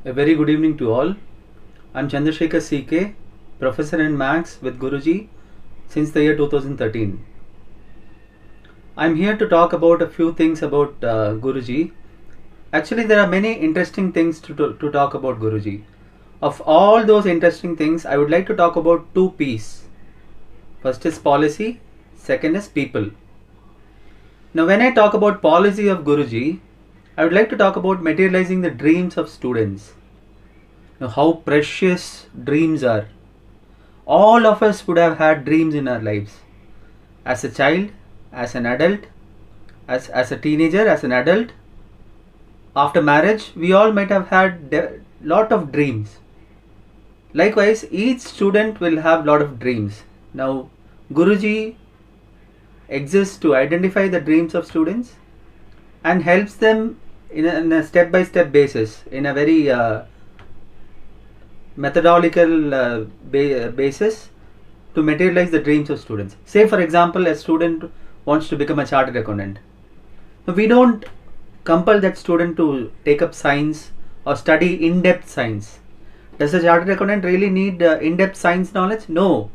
A very good evening to all. I'm Chandrasekhar CK, Professor in Maths with Guruji since the year 2013. I'm here to talk about a few things about Guruji. Actually, there are many interesting things to talk about Guruji. Of all those interesting things, I would like to talk about two P's. First is policy, second is people. Now, when I talk about policy of Guruji, I would like to talk about materializing the dreams of students. Now, how precious dreams are. All of us would have had dreams in our lives. As a child, as an adult, as a teenager, as an adult, after marriage, we all might have had a lot of dreams. Likewise, each student will have lot of dreams. Now, Guruji exists to identify the dreams of students and helps them in a step-by-step basis, in a very methodological basis to materialize the dreams of students. Say for example, a student wants to become a chartered accountant. Now, we don't compel that student to take up science or study in-depth science. Does a chartered accountant really need in-depth science knowledge? No.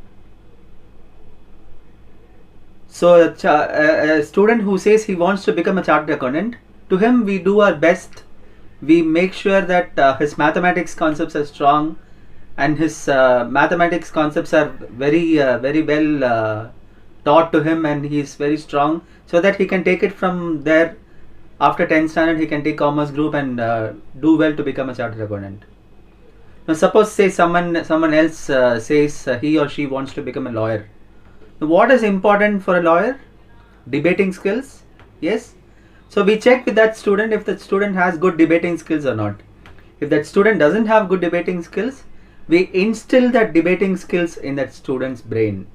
So a student who says he wants to become a chartered accountant, to him we do our best. We make sure that his mathematics concepts are strong and his mathematics concepts are very well taught to him, and he is very strong, so that he can take it from there. After 10th standard, he can take commerce group and do well to become a chartered accountant. Now, suppose say someone else says he or she wants to become a lawyer. Now, what is important for a lawyer? Debating skills. Yes. So we check with that student if that student has good debating skills or not. If that student doesn't have good debating skills, we instill that debating skills in that student's brain.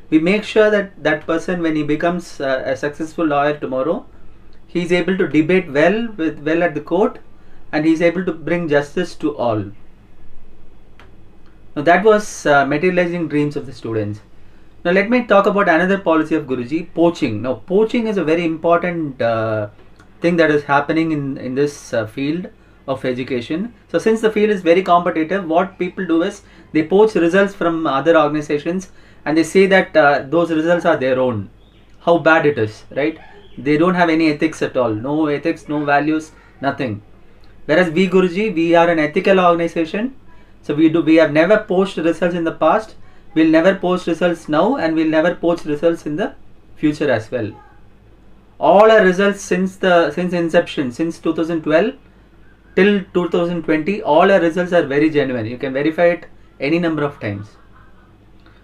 We make sure that that person, when he becomes a successful lawyer tomorrow, he is able to debate well at the court, and he is able to bring justice to all. Now, that was materializing dreams of the students. Now, let me talk about another policy of Guruji, poaching. Now, poaching is a very important thing that is happening in this field of education. So, since the field is very competitive, what people do is they poach results from other organizations and they say that those results are their own. How bad it is, right? They don't have any ethics at all. No ethics, no values, nothing. Whereas we Guruji, we are an ethical organization. So we have never poached results in the past. We'll never poach results now, and we'll never poach results in the future as well. All our results since inception, since 2012 till 2020, all our results are very genuine. You can verify it any number of times.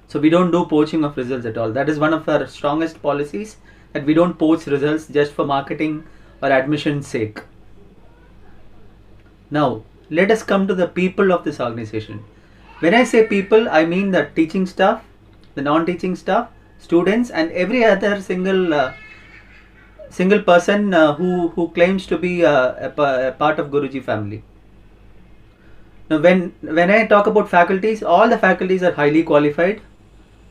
So we don't do poaching of results at all. That is one of our strongest policies, that we don't poach results just for marketing or admission's sake. Now, let us come to the people of this organization. When I say people, I mean the teaching staff, the non-teaching staff, students, and every other single person who claims to be a part of Guruji family. Now, when I talk about faculties, all the faculties are highly qualified,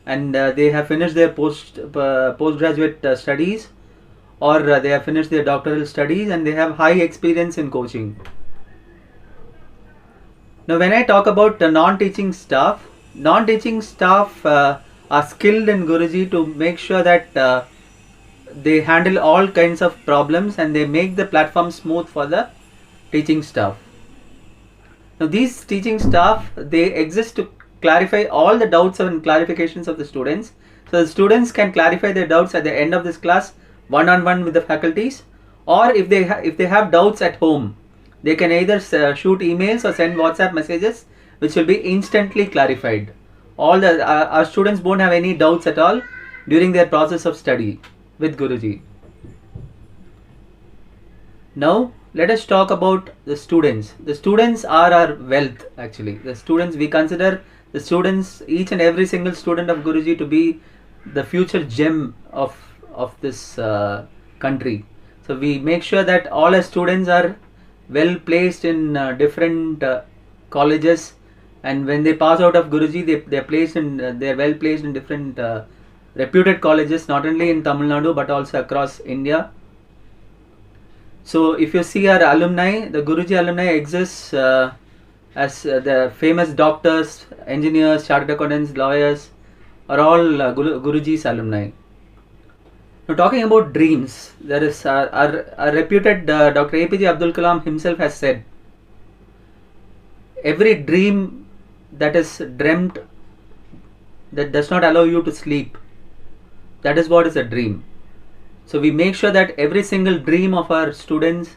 and they have finished their postgraduate studies, or they have finished their doctoral studies, and they have high experience in coaching. Now, when I talk about the non-teaching staff are skilled in Guruji to make sure that they handle all kinds of problems and they make the platform smooth for the teaching staff. Now, these teaching staff, they exist to clarify all the doubts and clarifications of the students. So the students can clarify their doubts at the end of this class, one-on-one with the faculties, or if they have doubts at home, they can either shoot emails or send WhatsApp messages, which will be instantly clarified. All our students won't have any doubts at all during their process of study with Guruji. Now, let us talk about the students. The students are our wealth, actually. The students, we consider the students, each and every single student of Guruji, to be the future gem of this country. So we make sure that all our students are well placed in different colleges, and when they pass out of Guruji, they're well placed in different reputed colleges, not only in Tamil Nadu but also across India. So if you see our alumni, the Guruji alumni exists as the famous doctors, engineers, chartered accountants, lawyers are all Guruji's alumni. Now, talking about dreams, there is our reputed Dr. APJ Abdul Kalam himself has said, every dream that is dreamt that does not allow you to sleep, that is what is a dream. So we make sure that every single dream of our students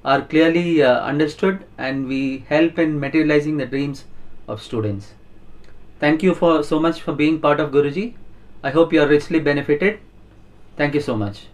are clearly understood, and we help in materializing the dreams of students. Thank you so much for being part of Guruji. I hope you are richly benefited. Thank you so much.